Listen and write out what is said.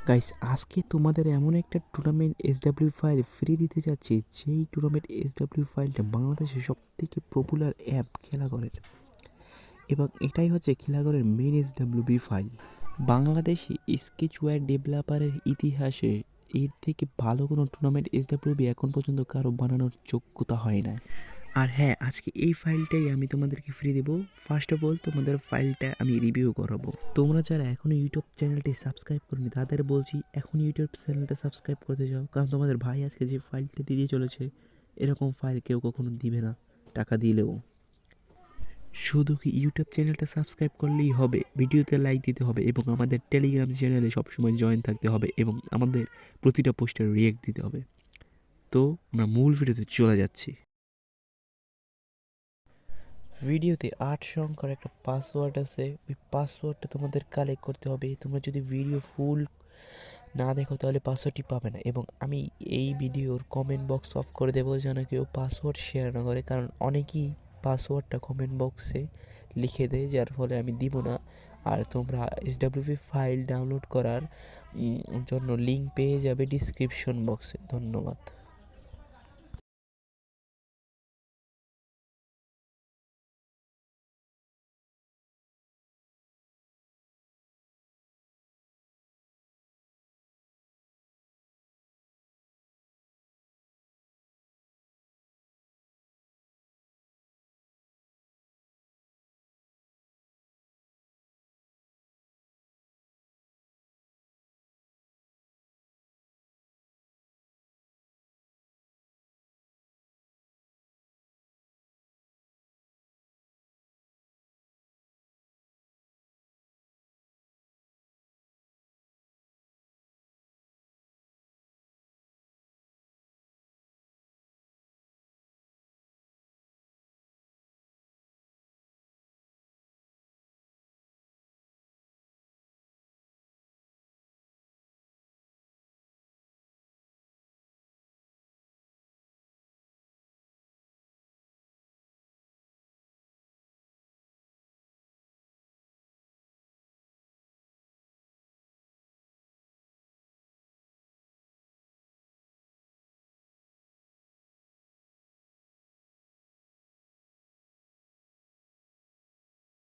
Guys আজকে তোমাদের এমন একটা টুর্নামেন্ট এসডব্লিউ ফাইল ফ্রি দিতে যাচ্ছে, যেই টুর্নামেন্ট এসডব্লিউ ফাইলটা বাংলাদেশের সব থেকে পপুলার অ্যাপ খেলাঘরের, এবং এটাই হচ্ছে খেলাঘরের মেন এসডব্লিউবি ফাইল। বাংলাদেশি স্কেচওয়্যার ডেভেলপারের ইতিহাসে এর থেকে ভালো কোনো টুর্নামেন্ট এসডব্লিউবি এখন পর্যন্ত কারো বানানোর যোগ্যতা হয় না। আর হ্যাঁ, আজকে এই ফাইলটাই আমি তোমাদেরকে ফ্রি দেবো। ফার্স্ট অফ অল তোমাদের ফাইলটা আমি রিভিউ করাবো। তোমরা যারা এখনো ইউটিউব চ্যানেলটি সাবস্ক্রাইব করনি তাদের বলছি এখন ইউটিউব চ্যানেলটা সাবস্ক্রাইব করতে যাও, কারণ তোমাদের ভাই আজকে যে ফাইলটা দিয়ে চলেছে এরকম ফাইল কেউ কখনো দিবে না টাকা দিলেও। শুধু কি ইউটিউব চ্যানেলটা সাবস্ক্রাইব করলেই হবে? ভিডিওতে লাইক দিতে হবে এবং আমাদের টেলিগ্রাম চ্যানেলে সবসময় জয়েন থাকতে হবে এবং আমাদের প্রতিটা পোস্টের রিয়েক্ট দিতে হবে। তো আমরা মূল ভিডিওতে চলে যাচ্ছি। ভিডিওতে 8 সংখ্যার একটা পাসওয়ার্ড আছে, ওই পাসওয়ার্ডটা তোমাদের কালেক্ট করতে হবে। তোমরা যদি ভিডিও ফুল না দেখো তাহলে পাসওয়ার্ডটি পাবে না, এবং আমি এই ভিডিওর কমেন্ট বক্স অফ করে দেবো যেন কেউ পাসওয়ার্ড শেয়ার না করে, কারণ অনেকেই পাসওয়ার্ডটা কমেন্ট বক্সে লিখে দেয়, যার ফলে আমি দিব না। আর তোমরা এসডব্লিউপি ফাইল ডাউনলোড করার জন্য লিঙ্ক পেয়ে যাবে ডিসক্রিপশন বক্সে। ধন্যবাদ।